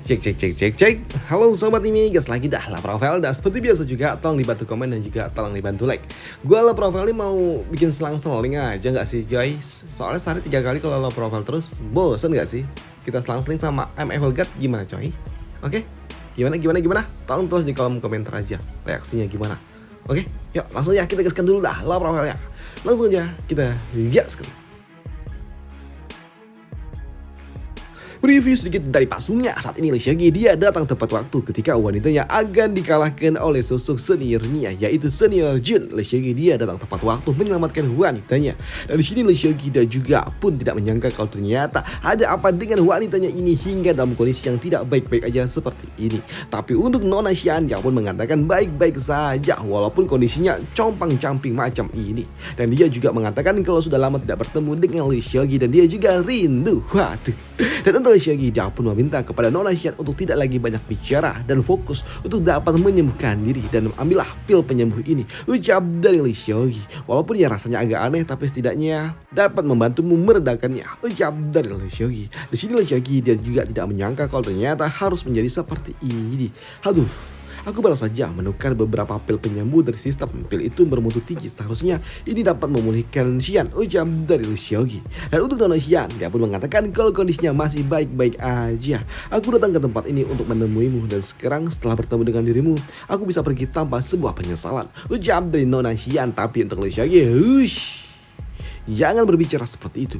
Cek cek cek cek cek. Halo sobat ini, gas lagi dah lah profil. Dan seperti biasa juga tolong dibantu komen dan juga tolong dibantu like. Gua lah profil ini mau bikin selang-seling aja nggak sih guys? Soalnya sehari 3 kali kalau lo profil terus bosen nggak sih? Kita selang-seling sama MFL God gimana coy? Oke? Gimana? Tolong tulis di kolom komentar aja reaksinya gimana. Oke? Yuk langsung ya kita gaskan dulu dah lah profilnya. Langsung aja kita gaskan. Review sedikit dari pasungnya. Saat ini Lee Seung-gi dia datang tepat waktu ketika wanitanya akan dikalahkan oleh sosok seniornya, yaitu senior Jun. Lee Seung-gi dia datang tepat waktu menyelamatkan wanitanya. Dan di sini Lee Seung-gi dia juga pun tidak menyangka kalau ternyata ada apa dengan wanitanya ini hingga dalam kondisi yang tidak baik-baik aja seperti ini. Tapi untuk Nona Xian dia pun mengatakan baik-baik saja walaupun kondisinya compang-camping macam ini. Dan dia juga mengatakan kalau sudah lama tidak bertemu dengan Lee Seung-gi dan dia juga rindu. Waduh. Dan untuk Lee Seung-gi dia pun meminta kepada Nona Xian untuk tidak lagi banyak bicara dan fokus untuk dapat menyembuhkan diri dan ambillah pil penyembuh ini. Ucap dari Lee Seung-gi. Walaupun ya rasanya agak aneh tapi setidaknya dapat membantumu meredakannya. Ucap dari Lee Seung-gi. Di sini Lee Seung-gi dia juga tidak menyangka kalau ternyata harus menjadi seperti ini. Aduh. Aku baru saja menukar beberapa pil penyembuh dari sistem. Pil itu bermutu tinggi, seharusnya ini dapat memulihkan Xian. Ucap dari Lee Seung-gi. Dan untuk Nona Xian, dia pun mengatakan kalau kondisinya masih baik-baik aja. Aku datang ke tempat ini untuk menemuimu dan sekarang setelah bertemu dengan dirimu, aku bisa pergi tanpa sebuah penyesalan. Ucap dari Nona Xian. Tapi untuk Lee Seung-gi, hush, jangan berbicara seperti itu.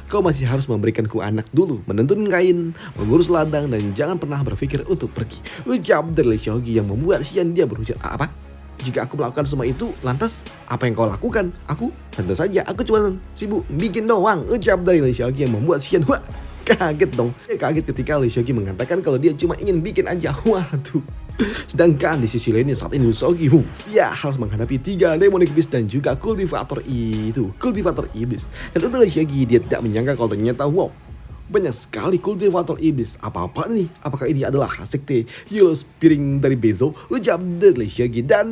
Kau masih harus memberikanku anak dulu, menenun kain, mengurus ladang, dan jangan pernah berpikir untuk pergi. Ucap dari Lee Seung-gi yang membuat Xian dia berujar, apa? Jika aku melakukan semua itu, lantas apa yang kau lakukan? Aku? Tentu saja, aku cuma sibuk bikin doang. Ucap dari Lee Seung-gi yang membuat Xian kaget dong. Dia kaget ketika Lee Seung-gi mengatakan kalau dia cuma ingin bikin aja. Waduh. Sedangkan di sisi lainnya saat ini Lee Seung-gi ya harus menghadapi 3 demonic beast dan juga kultivator iblis. Dan untuk Lee Seung-gi dia tidak menyangka kalau ternyata banyak sekali kultivator iblis. Apa-apa nih? Apakah ini adalah sekte Yellow Spiring dari Bezo? Ucap dari Lee Seung-gi. Dan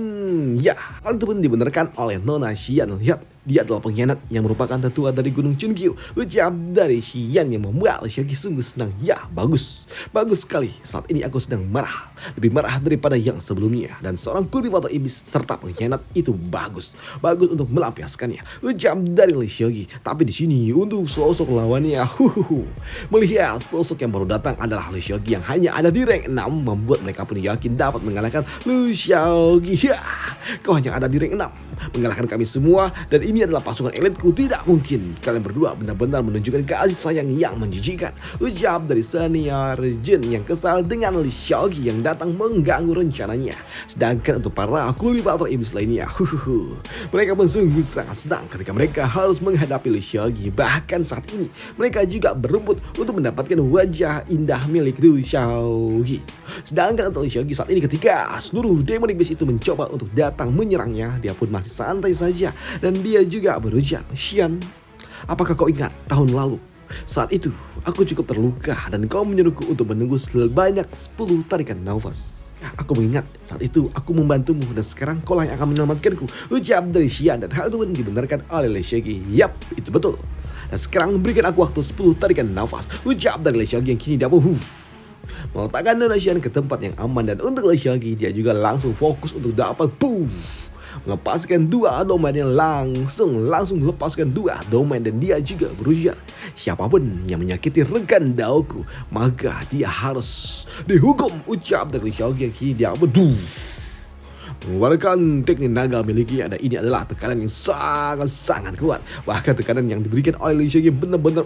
ya, hal itu pun dibenarkan oleh Nona Xian. Lihat, dia adalah pengkhianat yang merupakan tetua dari Gunung Chunkyu. Ucap dari Xian yang membuat Lee Seung-gi sungguh senang. Ya, bagus sekali. Saat ini aku sedang marah, lebih marah daripada yang sebelumnya. Dan seorang kultivator iblis serta pengkhianat itu bagus untuk melampiaskannya. Ucap dari Lee Seung-gi. Tapi di sini untuk sosok lawannya, melihat sosok yang baru datang adalah Lee Seung-gi yang hanya ada di rank 6 membuat mereka pun yakin dapat mengalahkan Lee Seung-gi. Ya, kau hanya ada di rank 6 mengalahkan kami semua dan ini adalah pasukan elitku. Tidak mungkin. Kalian berdua benar-benar menunjukkan kasih sayang yang menjijikan. Ucap dari senior Jin yang kesal dengan Lee Seung-gi yang datang mengganggu rencananya. Sedangkan untuk para kultivator iblis lainnya, mereka pun sungguh sangat senang ketika mereka harus menghadapi Lee Seung-gi. Bahkan saat ini mereka juga berebut untuk mendapatkan wajah indah milik Lee Seung-gi. Sedangkan untuk Lee Seung-gi saat ini ketika seluruh demonic beast itu mencoba untuk datang menyerangnya, dia pun masih santai saja dan dia juga berujar, Xian, apakah kau ingat tahun lalu? Saat itu aku cukup terluka dan kau menyuruhku untuk menunggu sebanyak 10 tarikan nafas. Aku mengingat saat itu aku membantumu dan sekarang kau lah yang akan menyelamatkanku. Ucap dari Xian dan hal itu pun dibenarkan oleh Lee Seung-gi. Yap, itu betul. Dan sekarang berikan aku waktu 10 tarikan nafas. Ucap dari Lee Seung-gi yang kini dia meletakkan Nona Xian ke tempat yang aman. Dan untuk Lee Seung-gi dia juga langsung fokus untuk dapat melepaskan 2 domainnya, langsung lepaskan 2 domain dan dia juga berujar, siapapun yang menyakiti rekan dauku maka dia harus dihukum. Ucap dari Lee Seung-gi yang kini dia mengeluarkan teknik naga miliknya dan ini adalah tekanan yang sangat kuat. Bahkan tekanan yang diberikan oleh Lee Seung-gi benar-benar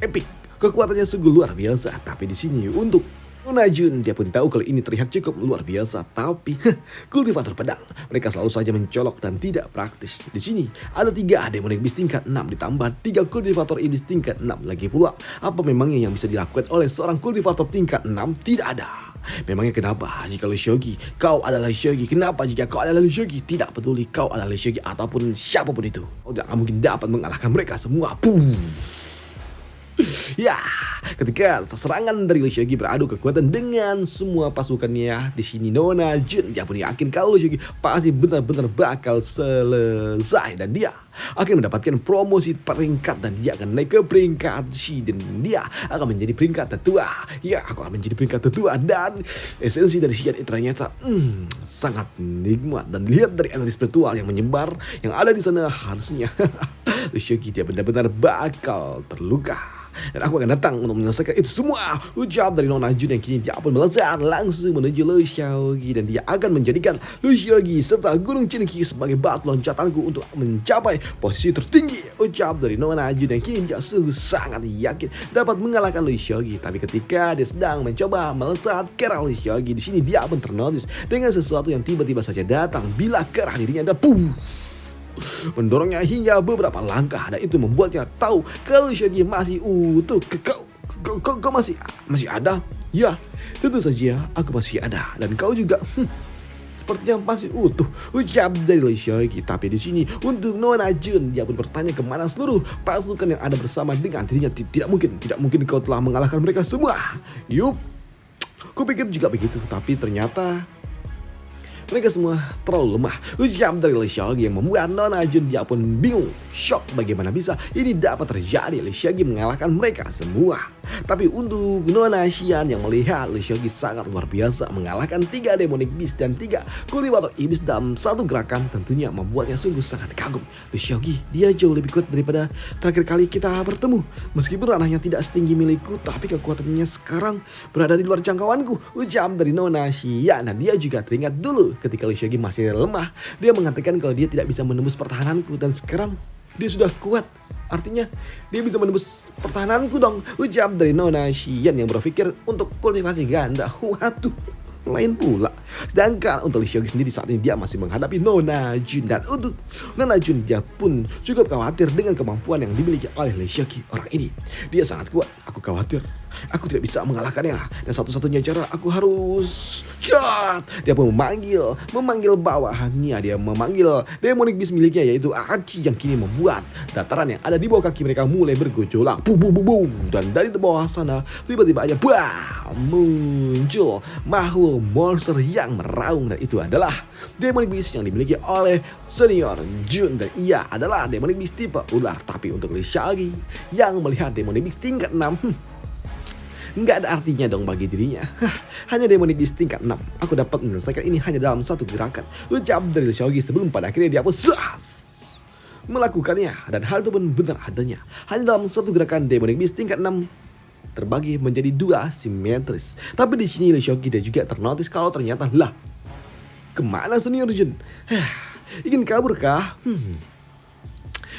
epic. Kekuatannya sungguh luar biasa. Tapi di sini untuk Nona Jun dia pun tahu kalau ini terlihat cukup luar biasa, tapi kultivator pedang mereka selalu saja mencolok dan tidak praktis. Di sini ada 3 demonic beast tingkat 6 ditambah 3 kultivator iblis tingkat 6 lagi pula. Apa memangnya yang bisa dilakukan oleh seorang kultivator tingkat 6? Tidak ada. Memangnya kenapa jika Lee Seung-gi kau adalah Lee Seung-gi? Kenapa jika kau adalah Lee Seung-gi? Tidak peduli kau adalah Lee Seung-gi ataupun siapapun itu, kau tidak mungkin dapat mengalahkan mereka semua. Ya, ketika serangan dari Lee Seok-gi beradu kekuatan dengan semua pasukannya, di sini Nona Jun dia pun yakin kalau Lee Seok-gi pasti benar-benar bakal selesai dan dia akan mendapatkan promosi peringkat dan dia akan naik ke peringkat C dan dia akan menjadi peringkat tetua. Ya, aku akan menjadi peringkat tetua dan esensi dari Shian itu ternyata sangat nikmat dan lihat dari energi spiritual yang menyebar yang ada di sana harusnya Lee Seok-gi dia benar-benar bakal terluka. Dan aku akan datang untuk menyelesaikan itu semua. Ucap dari Nona Jun yang kini dia pun melesat langsung menuju Lee Seok-gi dan dia akan menjadikan Lee Seok-gi serta Gunung Chinqi sebagai batu loncatanku untuk mencapai posisi tertinggi. Ucap dari Nona Jun yang kini dia sungguh sangat yakin dapat mengalahkan Lee Seok-gi. Tapi ketika dia sedang mencoba melesat ke arah Lee Seok-gi, di sini dia pun ternotis dengan sesuatu yang tiba-tiba saja datang bila ke arah dirinya dan mendorongnya hingga beberapa langkah dan itu membuatnya tahu kalau Seok-gi masih utuh. Kau masih ada? Ya, tentu saja aku masih ada dan kau juga sepertinya masih utuh, ucap dari Lee Seok-gi. Tapi di sini untuk Nona Jun dia pun bertanya kemana seluruh pasukan yang ada bersama dengan dirinya. Tidak mungkin kau telah mengalahkan mereka semua. Yup, kupikir juga begitu, tapi ternyata mereka semua terlalu lemah. Ucap dari Lee Seok-gi yang membuat Nona Jun dia pun bingung, shock bagaimana bisa ini dapat terjadi. Lee Seok-gi mengalahkan mereka semua. Tapi untuk Nona Xian yang melihat Lee Seok-gi sangat luar biasa mengalahkan 3 demonic beast dan 3 kultivator iblis dalam satu gerakan, tentunya membuatnya sungguh sangat kagum. Lee Seok-gi dia jauh lebih kuat daripada terakhir kali kita bertemu. Meskipun ranahnya tidak setinggi milikku, tapi kekuatannya sekarang berada di luar jangkauanku. Ucap dari Nona Xian dan dia juga teringat dulu ketika Lee Seok-gi masih lemah. Dia mengatakan kalau dia tidak bisa menembus pertahananku dan sekarang dia sudah kuat. Artinya dia bisa menembus pertahananku dong. Ucap dari Nona Xian yang berpikir untuk kultivasi ganda. Waduh, lain pula. Sedangkan untuk Lee Seok-gi sendiri saat ini dia masih menghadapi Nona Jun. Dan untuk Nona Jun dia pun cukup khawatir dengan kemampuan yang dimiliki oleh Lee Seok-gi. Orang ini dia sangat kuat. Aku khawatir aku tidak bisa mengalahkannya. Dan satu-satunya cara aku harus dia pun memanggil bawahannya. Dia memanggil demonic beast miliknya yaitu Archie yang kini membuat dataran yang ada di bawah kaki mereka mulai bergejolak. Dan dari bawah sana tiba-tiba aja muncul makhluk monster yang meraung dan itu adalah demonic beast yang dimiliki oleh Senior Jun dan ia adalah demonic beast tipe ular. Tapi untuk Lee Seok-gi yang melihat demonic beast tingkat 6 nggak ada artinya dong bagi dirinya. Hanya demonic beast tingkat 6. Aku dapat menyelesaikan ini hanya dalam satu gerakan. Ucap dari Lee Seok-gi sebelum pada akhirnya dia pun melakukannya. Dan hal itu pun benar adanya. Hanya dalam satu gerakan demonic beast tingkat 6 terbagi menjadi 2 simetris. Tapi di sini Lee Seok-gi dia juga ternotis kalau ternyata lah kemana Senior Jun? Ingin kabur kah?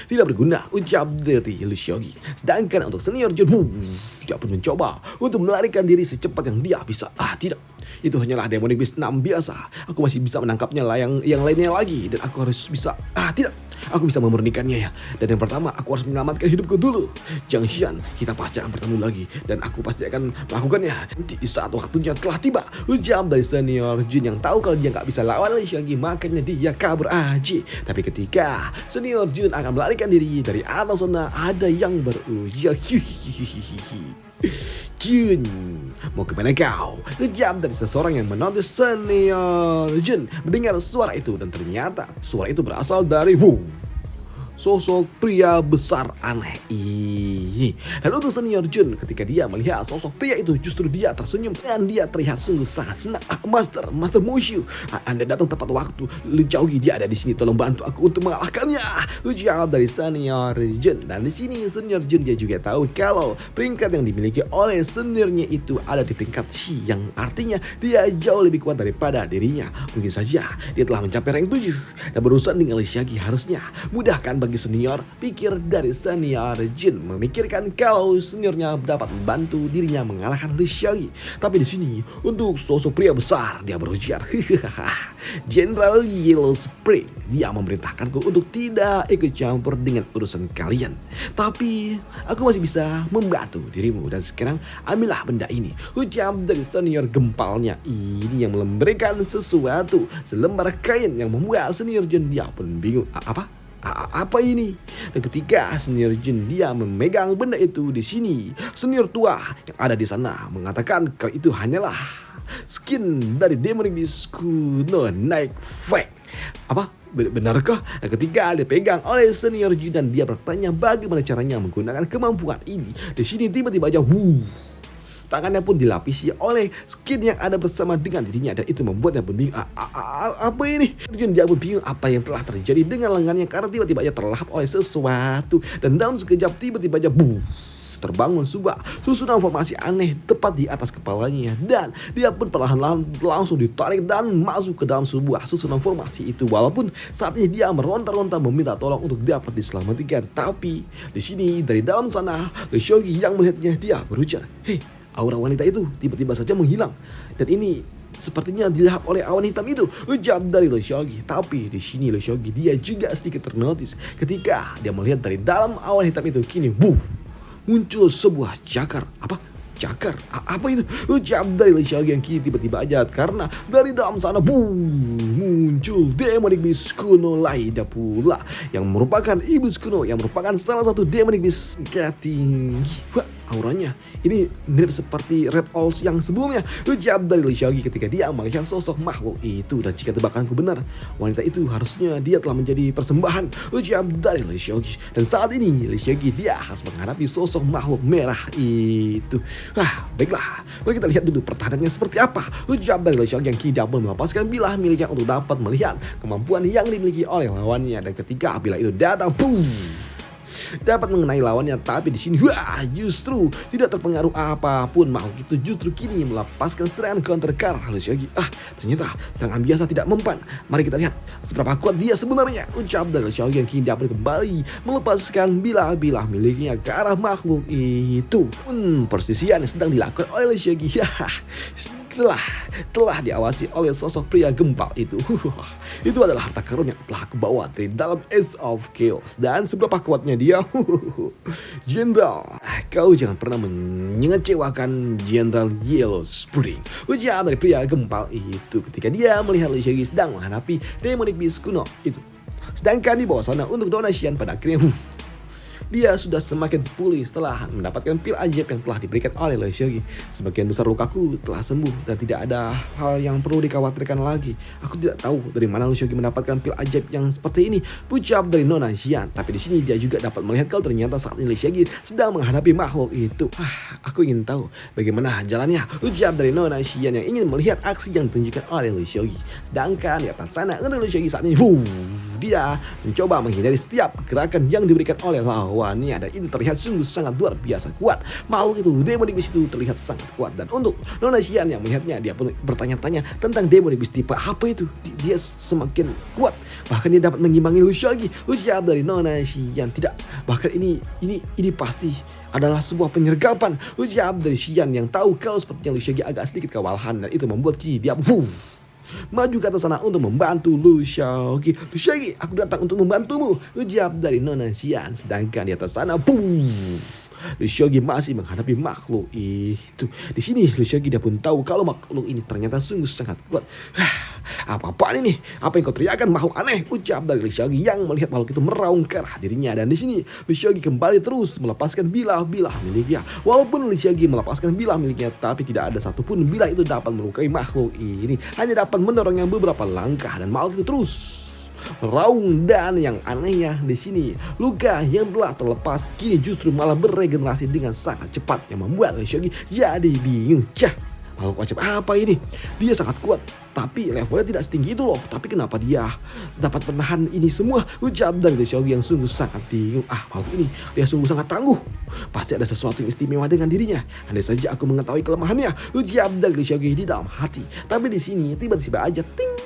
Tidak berguna, ucap dari Lee Seok-gi. Sedangkan untuk Senior Jun dia pun mencoba untuk melarikan diri secepat yang dia bisa. Tidak, itu hanyalah demonic beast 6 biasa. Aku masih bisa menangkapnya lah yang lainnya lagi. Dan aku harus bisa, tidak, aku bisa memurnikannya ya. Dan yang pertama aku harus menyelamatkan hidupku dulu. Jiang Xian, kita pasti akan bertemu lagi. Dan aku pasti akan melakukannya nanti saat waktunya telah tiba. Ucap dari Senior Jun yang tahu kalau dia nggak bisa lawan Lee Seok-gi, makanya dia kabur aja. Tapi ketika Senior Jun akan melarikan diri dari atas sana, ada yang berujar, Jun, mau kemana kau? Ucap dari seseorang yang menotis Senior Jun mendengar suara itu dan ternyata suara itu berasal dari sosok pria besar aneh ini. Dan untuk Senior Jun ketika dia melihat sosok pria itu justru dia tersenyum dan dia terlihat sungguh sangat senang. Master Mushu, Anda datang tepat waktu. Lee Seok-gi dia ada di sini, tolong bantu aku untuk mengalahkannya. Ucap dari Senior Jun. Dan di sini Senior Jun dia juga tahu kalau peringkat yang dimiliki oleh seniornya itu ada di peringkat C, yang artinya dia jauh lebih kuat daripada dirinya. Mungkin saja dia telah mencapai rank 7 dan berurusan dengan Lee Seok-gi harusnya mudah kan bagi senior. Pikir dari Senior Jun memikirkan kalau seniornya dapat membantu dirinya mengalahkan Lee Seok-gi. Tapi di sini untuk sosok pria besar dia berujar, Jenderal Yellow Spring, dia memerintahkanku untuk tidak ikut campur dengan urusan kalian. Tapi aku masih bisa membantu dirimu dan sekarang ambillah benda ini. Ucap dari senior gempalnya ini yang memberikan sesuatu, selembar kain yang membuat Senior Jun dia pun bingung. Apa? Apa ini? Dan ketika senior Jin dia memegang benda itu di sini, senior tua yang ada di sana mengatakan kalau itu hanyalah skin dari Demonic Beast kuno Night Fang. Apa? Benarkah? Dan ketika dipegang oleh senior Jin dan dia bertanya bagaimana caranya menggunakan kemampuan ini, di sini tiba-tiba aja tangannya pun dilapisi oleh skin yang ada bersama dengan dirinya dan itu membuatnya pun bingung. Apa ini? Dan dia pun bingung apa yang telah terjadi dengan lengannya karena tiba-tiba aja terlahap oleh sesuatu dan dalam sekejap tiba-tiba aja terbangun sebuah susunan formasi aneh tepat di atas kepalanya dan dia pun perlahan-lahan langsung ditarik dan masuk ke dalam sebuah susunan formasi itu. Walaupun saat ini dia meronta-ronta meminta tolong untuk dapat diselamatkan, tapi di sini dari dalam sana Le Shogi yang melihatnya dia berujar, "Hei, aura wanita itu tiba-tiba saja menghilang dan ini sepertinya dilihat oleh awan hitam itu," ucap dari Le Shogi. Tapi di sini Le Shogi dia juga sedikit ternotis ketika dia melihat dari dalam awan hitam itu kini muncul sebuah cakar. Apa itu? Ucap dari Le Shogi yang kini tiba-tiba aja karena dari dalam sana muncul Demonic Beast kuno lainnya pula yang merupakan iblis kuno yang merupakan salah satu Demonic Beast tinggi. Wah, auranya ini mirip seperti Red Owls yang sebelumnya, ucap dari Le Shogi ketika dia melihat sosok makhluk itu. Dan jika tebakanku benar, wanita itu harusnya dia telah menjadi persembahan, ucap dari Le Shogi. Dan saat ini Le Shogi dia harus menghadapi sosok makhluk merah itu. Baiklah, mari kita lihat dulu pertahanannya seperti apa, ucap dari Le Shogi yang kini dapat melepaskan bilah miliknya untuk dapat melihat kemampuan yang dimiliki oleh lawannya. Dan ketika bilah itu datang, dapat mengenai lawannya, tapi di sini justru tidak terpengaruh apapun. Makhluk itu justru kini melepaskan serangan counter ke arah Le Shogi. Ternyata serangan biasa tidak mempan. Mari kita lihat seberapa kuat dia sebenarnya, ucap dari Le Shogi yang kini dapat kembali melepaskan bilah-bilah miliknya ke arah makhluk itu. Persisian yang sedang dilakukan oleh Le Shogi telah diawasi oleh sosok pria gempal itu. Itu adalah harta karun yang telah aku bawa dari dalam Ace of Chaos. Dan seberapa kuatnya dia? Jenderal, kau jangan pernah mengecewakan Jenderal Yellow Spring, ujar dari pria gempal itu ketika dia melihat Le Shogi sedang menghadapi Demonic Beast kuno itu. Sedangkan di bawah sana untuk Donasian pada akhirnya dia sudah semakin pulih setelah mendapatkan pil ajaib yang telah diberikan oleh Le Shogi. Sebagian besar lukaku telah sembuh dan tidak ada hal yang perlu dikhawatirkan lagi. Aku tidak tahu dari mana Le Shogi mendapatkan pil ajaib yang seperti ini, ucap dari Nona Xian. Tapi di sini dia juga dapat melihat kalau ternyata saat ini Le Shogi sedang menghadapi makhluk itu. Aku ingin tahu bagaimana jalannya, ucap dari Nona Xian yang ingin melihat aksi yang ditunjukkan oleh Le Shogi. Sedangkan di atas sana untuk Le Shogi saat ini dia mencoba menghindari setiap gerakan yang diberikan oleh lawannya dan ini terlihat sungguh sangat luar biasa kuat. Makhluk itu, Demonic Beast itu terlihat sangat kuat. Dan untuk Nona Xian yang melihatnya, dia pun bertanya-tanya tentang Demonic Beast tipe apa itu. Dia semakin kuat, bahkan dia dapat mengimbangi Le Shogi, ucap dari Nona Xian. Tidak, bahkan ini pasti adalah sebuah penyergapan, ucap dari Xian yang tahu kalau sepertinya Le Shogi agak sedikit kewalahan dan itu membuat kini dia maju ke atas sana untuk membantu Le Shogi. Le Shogi, aku datang untuk membantumu, ucap dari Nona Xian. Sedangkan di atas sana Le Shogi masih menghadapi makhluk itu. Di sini Le Shogi dia pun tahu kalau makhluk ini ternyata sungguh sangat kuat. Apa-apaan ini? Apa yang kau teriakan, makhluk aneh? Ucap dari Le Shogi yang melihat makhluk itu meraung ke arah dirinya. Dan di sini Le Shogi kembali terus melepaskan bilah-bilah miliknya. Walaupun Le Shogi melepaskan bilah miliknya, tapi tidak ada satupun bilah itu dapat melukai makhluk ini. Hanya dapat mendorongnya beberapa langkah dan makhluk itu terus meraung. Dan yang anehnya di sini, luka yang telah terlepas kini justru malah beregenerasi dengan sangat cepat yang membuat Le Shogi jadi bingung. Makhluk macam apa ini? Dia sangat kuat, tapi levelnya tidak setinggi itu loh. Tapi kenapa dia dapat menahan ini semua? Ucap dari Le Shogi yang sungguh sangat bingung. Makhluk ini dia sungguh sangat tangguh. Pasti ada sesuatu yang istimewa dengan dirinya. Andai saja aku mengetahui kelemahannya, ucap dari Le Shogi di dalam hati. Tapi di sini tiba-tiba aja ting,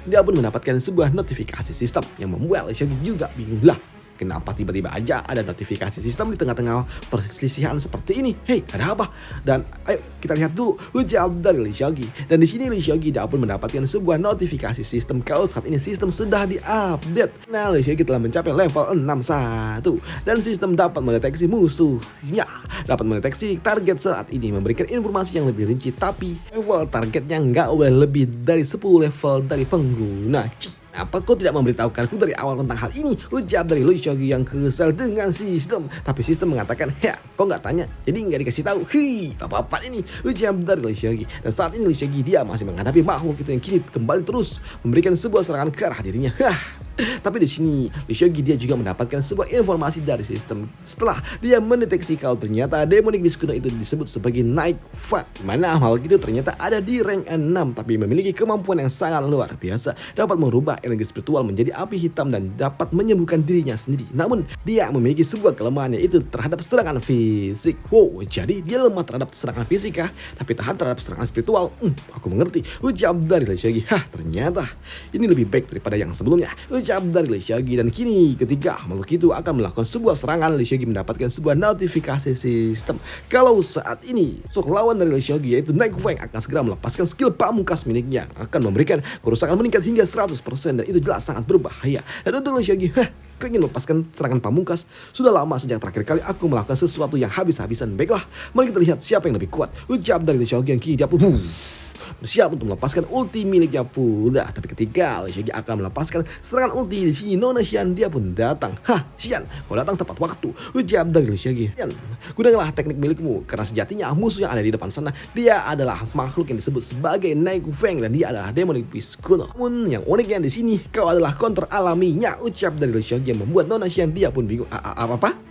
dia pun mendapatkan sebuah notifikasi sistem yang membuat Le Shogi juga bingung. Kenapa tiba-tiba aja ada notifikasi sistem di tengah-tengah perselisihan seperti ini? Hei, ada apa? Dan ayo kita lihat dulu, ujar dari Le Shogi. Dan di sini Le Shogi dia pun mendapatkan sebuah notifikasi sistem kalau saat ini sistem sudah diupdate. Nah, Le Shogi telah mencapai level 61 dan sistem dapat mendeteksi musuhnya, dapat mendeteksi target saat ini, memberikan informasi yang lebih rinci. Tapi level targetnya nggak boleh lebih dari 10 level dari pengguna. Apa kau tidak memberitahukanku dari awal tentang hal ini? Ucap dari Lee Seok-gi yang kesal dengan sistem. Tapi sistem mengatakan, ya kau nggak tanya, jadi nggak dikasih tahu. Apa-apa ini? Ucap dari Lee Seok-gi. Dan saat ini Lee Seok-gi dia masih menghadapi makhluk itu yang kini kembali terus memberikan sebuah serangan ke arah dirinya. Tapi di sini Lee Seok-gi dia juga mendapatkan sebuah informasi dari sistem setelah dia mendeteksi kalau ternyata demonic disc kuno itu disebut sebagai Night Fang, mana makhluk itu ternyata ada di rank 6 tapi memiliki kemampuan yang sangat luar biasa, dapat merubah energi spiritual menjadi api hitam dan dapat menyembuhkan dirinya sendiri. Namun dia memiliki sebuah kelemahan yaitu terhadap serangan fisik. Wow, jadi dia lemah terhadap serangan fisik kah? Tapi tahan terhadap serangan spiritual. Aku mengerti. Ucap dari Lee Seok-gi. Ternyata ini lebih baik daripada yang sebelumnya. Ucap dari Lee Seok-gi. Dan kini ketika makhluk itu akan melakukan sebuah serangan, Lee Seok-gi mendapatkan sebuah notifikasi sistem kalau saat ini sok lawan dari Lee Seok-gi yaitu Night Fang akan segera melepaskan skill pamungkas miliknya, akan memberikan kerusakan meningkat hingga 100% dan itu jelas sangat berbahaya. Dan untuk Lee Seok-gi, kau ingin melepaskan serangan pamungkas? Sudah lama sejak terakhir kali aku melakukan sesuatu yang habis-habisan. Baiklah, mari kita lihat siapa yang lebih kuat. Ucap dari Lee Seok-gi yang kini dia pun bersiap untuk melepaskan ulti miliknya pula. Tapi ketika Lee Seok-gi akan melepaskan serangan ulti, di sini Nona Xian dia pun datang. Xian, kau datang tepat waktu. Ucap dari Lee Seok-gi. Xian, gunakanlah teknik milikmu karena sejatinya musuh yang ada di depan sana dia adalah makhluk yang disebut sebagai Night Fang dan dia adalah demonic beast kuno. Namun yang uniknya di sini kau adalah counter alaminya. Ucap dari Lee Seok-gi yang membuat Nona Xian dia pun bingung. Apa?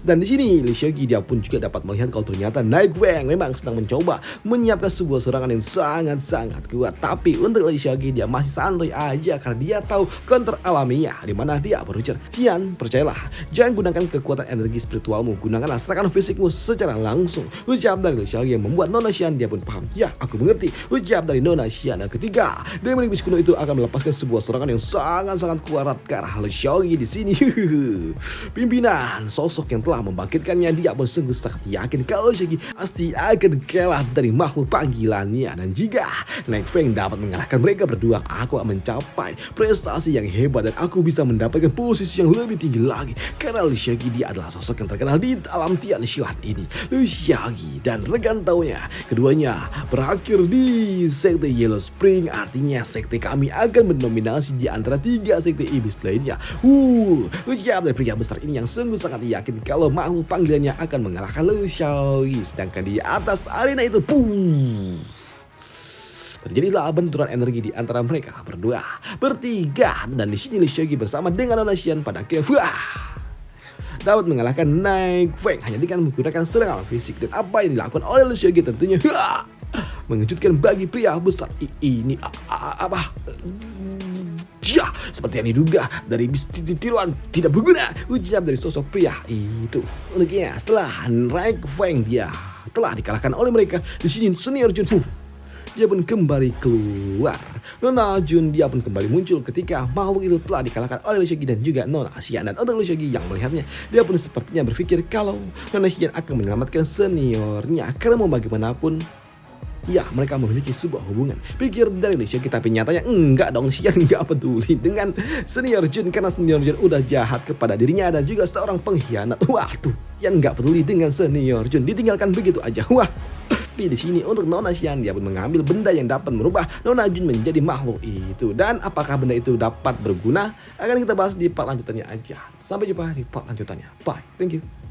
Dan di sini Lee Seok-gi dia pun juga dapat melihat kalau ternyata Night Fang memang sedang mencoba menyiapkan sebuah serangan yang sangat-sangat kuat. Tapi untuk Lee Seok-gi dia masih santai aja karena dia tahu counter alaminya di mana dia berujar, Xian, percayalah, jangan gunakan kekuatan energi spiritualmu, gunakanlah serangan fisikmu secara langsung. Ucap dari Lee Seok-gi yang membuat Nona Xian dia pun paham. Ya, aku mengerti. Ucap dari Nona Xian. Dan ketiga, demonic beast kuno itu akan melepaskan sebuah serangan yang sangat-sangat kuat ke arah Lee Seok-gi di sini. Pimpinan sosok yang telah membangkitkannya dia pun sungguh sangat yakin kalau Seok-gi pasti akan kalah dari makhluk panggilannya. Dan jika Night Fang dapat mengalahkan mereka berdua, aku akan mencapai prestasi yang hebat dan aku bisa mendapatkan posisi yang lebih tinggi lagi karena Lee Seok-gi dia adalah sosok yang terkenal di dalam Tian Xuan ini. Lee Seok-gi dan rekan taunya keduanya berakhir di sekte Yellow Spring, artinya sekte kami akan mendominasi di antara 3 sekte iblis lainnya. Ucap dari pria besar ini yang sungguh sangat yakin kalau makhluk panggilannya akan mengalahkan Lee Seok-gi. Sedangkan di atas arena itu terjadilah benturan energi di antara mereka berdua bertiga. Dan di sini Lee Seok-gi bersama dengan Nona Xian pada akhirnya dapat mengalahkan Night Fang hanya dengan menggunakan serangan fisik. Dan apa yang dilakukan oleh Lee Seok-gi tentunya mengejutkan bagi pria besar ini. Ya, seperti yang diduga dari tiruan tidak berguna. Ucap dari sosok pria itu. Uniknya setelah Night Fang dia telah dikalahkan oleh mereka, di sini Senior Jun dia pun kembali keluar. Nona Jun dia pun kembali muncul ketika makhluk itu telah dikalahkan oleh Lee Seok-gi dan juga Nona Xian. Dan untuk Lee Seok-gi yang melihatnya, dia pun sepertinya berpikir kalau Nona Xian akan menyelamatkan seniornya karena mau bagaimanapun ya, mereka memiliki sebuah hubungan, pikir dari Lee Seok-gi. Tapi nyatanya enggak dong, Xian enggak peduli dengan Senior Jun karena Senior Jun udah jahat kepada dirinya dan juga seorang pengkhianat. Xian enggak peduli dengan Senior Jun, ditinggalkan begitu aja. Tapi di sini untuk Nona Xian dia pun mengambil benda yang dapat merubah Nona Jun menjadi makhluk itu. Dan apakah benda itu dapat berguna? Akan kita bahas di part lanjutannya aja. Sampai jumpa di part lanjutannya. Bye. Thank you.